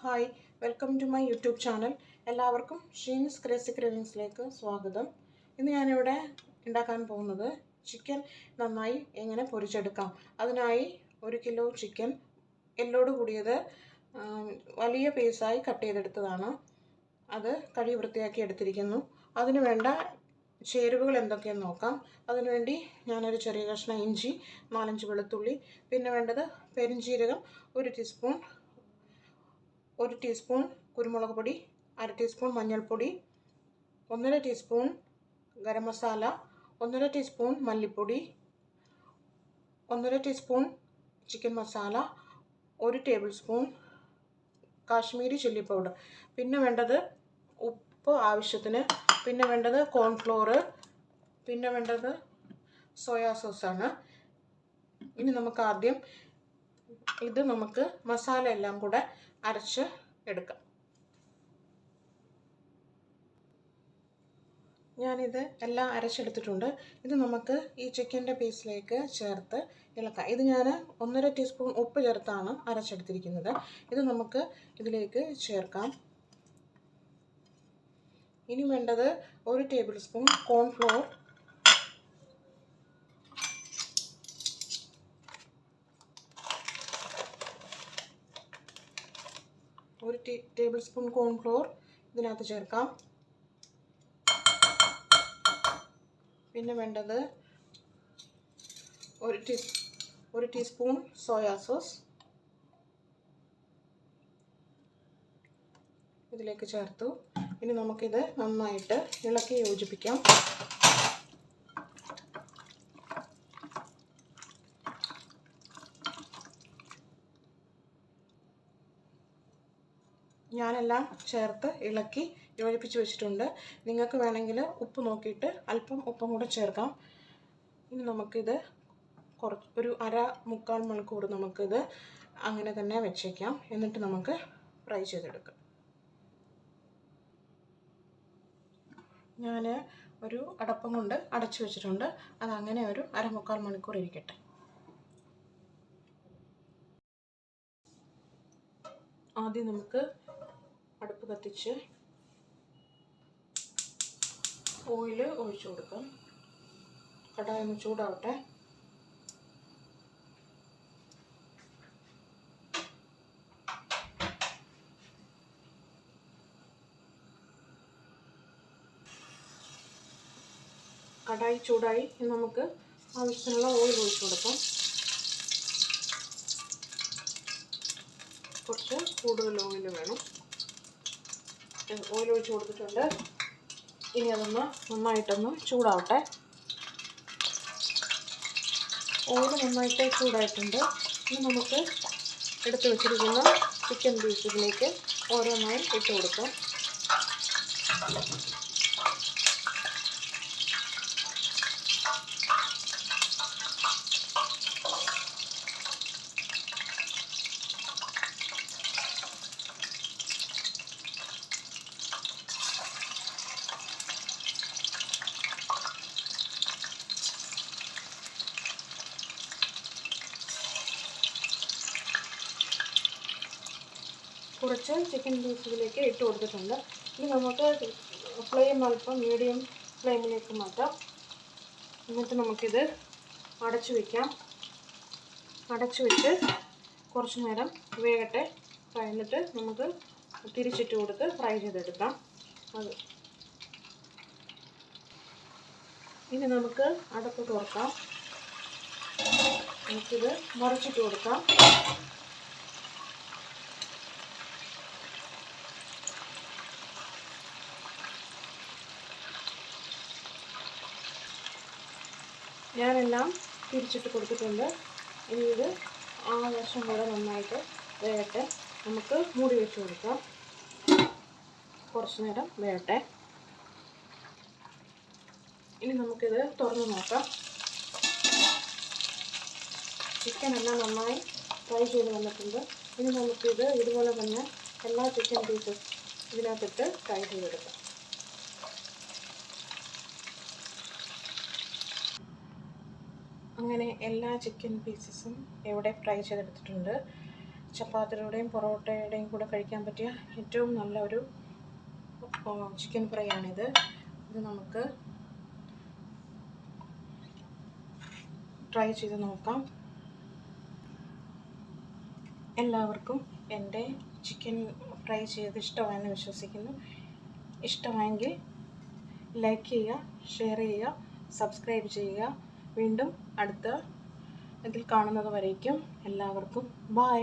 Hi, welcome to my YouTube channel. എല്ലാവർക്കും ഷീൻസ് crazy ക്രേവിങ്സിലേക്ക് സ്വാഗതം. ഇന്ന് ഞാനിവിടെ ഉണ്ടാക്കാൻ പോകുന്നത് ചിക്കൻ നന്നായി എങ്ങനെ പൊരിച്ചെടുക്കാം. അതിനായി 1 കിലോ ചിക്കൻ എല്ലോട് കൂടിയത് വലിയ പീസായി കട്ട് ചെയ്തെടുത്തതാണ്. അത് കഴുകി വൃത്തിയാക്കി എടുത്തിരിക്കുന്നു. അതിന് വേണ്ട ചേരുവകൾ എന്തൊക്കെയെന്ന് നോക്കാം. അതിനുവേണ്ടി ഞാനൊരു ചെറിയ കഷ്ണം ഇഞ്ചി, 4-5 വെളുത്തുള്ളി, പിന്നെ വേണ്ടത് പെരുംജീരകം 1 ടീസ്പൂൺ, 1 ടീസ്പൂൺ കുരുമുളക് പൊടി, 1/2 ടീസ്പൂൺ മഞ്ഞൾപ്പൊടി, 1/2 ടീസ്പൂൺ ഗരം മസാല, 1/2 ടീസ്പൂൺ മല്ലിപ്പൊടി, 1/2 teaspoon chicken masala, 1 table spoon Kashmiri chilli powder, പിന്നെ വേണ്ടത് ഉപ്പ് ആവശ്യത്തിന്, പിന്നെ വേണ്ടത് കോൺഫ്ലോർ, പിന്നെ വേണ്ടത് സോയാ സോസാണ്. ഇനി നമുക്ക് ആദ്യം നമുക്ക് മസാല എല്ലാം കൂടെ അരച്ച് എടുക്കാം. ഞാനിത് എല്ലാം അരച്ചെടുത്തിട്ടുണ്ട്. ഇത് നമുക്ക് ഈ ചിക്കൻ്റെ പീസിലേക്ക് ചേർത്ത് ഇളക്കാം. ഇത് ഞാൻ 1/2 ടീസ്പൂൺ ഉപ്പ് ചേർത്താണ് അരച്ചെടുത്തിരിക്കുന്നത്. ഇത് നമുക്ക് ഇതിലേക്ക് ചേർക്കാം. ഇനി വേണ്ടത് 1 table spoon cornflour, 1 table spoon cornflour ഇതിനകത്ത് ചേർക്കാം. പിന്നെ വേണ്ടത് 1 ടീസ്പൂൺ സോയാ സോസ് ഇതിലേക്ക് ചേർത്തു. ഇനി നമുക്കിത് നന്നായിട്ട് ഇളക്കി യോജിപ്പിക്കാം. ഞാനെല്ലാം ചേർത്ത് ഇളക്കി യോജിപ്പിച്ച് വെച്ചിട്ടുണ്ട്. നിങ്ങൾക്ക് വേണമെങ്കിൽ ഉപ്പ് നോക്കിയിട്ട് അല്പം ഉപ്പും കൂടെ ചേർക്കാം. ഇനി നമുക്കിത് ഒരു 1/2-3/4 മണിക്കൂർ നമുക്കിത് അങ്ങനെ തന്നെ വെച്ചേക്കാം. എന്നിട്ട് നമുക്ക് ഫ്രൈ ചെയ്തെടുക്കാം. ഞാൻ ഒരു അടപ്പം കൊണ്ട് അടച്ചു വെച്ചിട്ടുണ്ട്. അതങ്ങനെ ഒരു 1/2-3/4 മണിക്കൂർ ഇരിക്കട്ടെ. ആദ്യം നമുക്ക് അടുപ്പ് കത്തിച്ച് ഓയിൽ ഒഴിച്ചു കൊടുക്കാം. കടായി ഒന്ന് ചൂടാവട്ടെ. കടായി ചൂടായി. നമുക്ക് ആവശ്യത്തിനുള്ള ഓയിൽ ഒഴിച്ചു കൊടുക്കാം. കുറച്ച് കൂടുതൽ ഓയിൽ വേണം. ഓയിൽ ഒഴിച്ച് കൊടുത്തിട്ടുണ്ട്. ഇനി അതൊന്ന് നന്നായിട്ടൊന്ന് ചൂടാവട്ടെ. ഓയിൽ നന്നായിട്ട് ചൂടായിട്ടുണ്ട്. ഇനി നമുക്ക് എടുത്ത് വെച്ചിരിക്കുന്ന ചിക്കൻ പീസുകളിലേക്ക് ഓരോന്നായി ഇട്ട് കൊടുക്കാം. കുറച്ച് ചിക്കൻ പീസുകളിലേക്ക് ഇട്ട് കൊടുത്തിട്ടുണ്ട്. ഇനി നമുക്ക് ഫ്ലെയിം അല്പം മീഡിയം ഫ്ലെയിമിലേക്ക് മാറ്റാം. എന്നിട്ട് നമുക്കിത് അടച്ചു വയ്ക്കാം. അടച്ചു വെച്ച് കുറച്ച് നേരം വേകട്ടെ. എന്നിട്ട് നമുക്ക് തിരിച്ചിട്ട് കൊടുത്ത് ഫ്രൈ ചെയ്തെടുക്കാം. ഇനി നമുക്ക് അടപ്പ് തുറക്കാം. നമുക്കിത് മറിച്ചിട്ട് കൊടുക്കാം. ഞാനെല്ലാം തിരിച്ചിട്ട് കൊടുത്തിട്ടുണ്ട്. ഇനി ഇത് ആ വശം കൂടെ നന്നായിട്ട് വേകട്ടെ. നമുക്ക് മൂടി വെച്ച് കൊടുക്കാം. കുറച്ച് നേരം വേകട്ടെ. ഇനി നമുക്കിത് തുറന്ന് നോക്കാം. ചിക്കൻ എല്ലാം നന്നായി ഫ്രൈ ചെയ്ത് വന്നിട്ടുണ്ട്. ഇനി നമുക്കിത് ഇതുപോലെ തന്നെ എല്ലാ ചിക്കൻ പീസസ് ഇതിനകത്തിട്ട് ഫ്രൈ ചെയ്തെടുക്കാം. അങ്ങനെ എല്ലാ ചിക്കൻ പീസസും ഇവിടെ ഫ്രൈ ചെയ്തെടുത്തിട്ടുണ്ട്. ചപ്പാത്തിയുടെയും പൊറോട്ടയുടെയും കൂടെ കഴിക്കാൻ പറ്റിയ ഏറ്റവും നല്ല ഒരു ചിക്കൻ ഫ്രൈ ആണിത്. ഇത് നമുക്ക് ട്രൈ ചെയ്ത് നോക്കാം. എല്ലാവർക്കും എൻ്റെ ചിക്കൻ ഫ്രൈ ചെയ്ത് ഇഷ്ടമായെന്ന് വിശ്വസിക്കുന്നു. ഇഷ്ടമായെങ്കിൽ ലൈക്ക് ചെയ്യുക, ഷെയർ ചെയ്യുക, സബ്സ്ക്രൈബ് ചെയ്യുക. വീണ്ടും അടുത്ത ഇതിൽ കാണുന്നത് വരേക്കും എല്ലാവർക്കും ബൈ.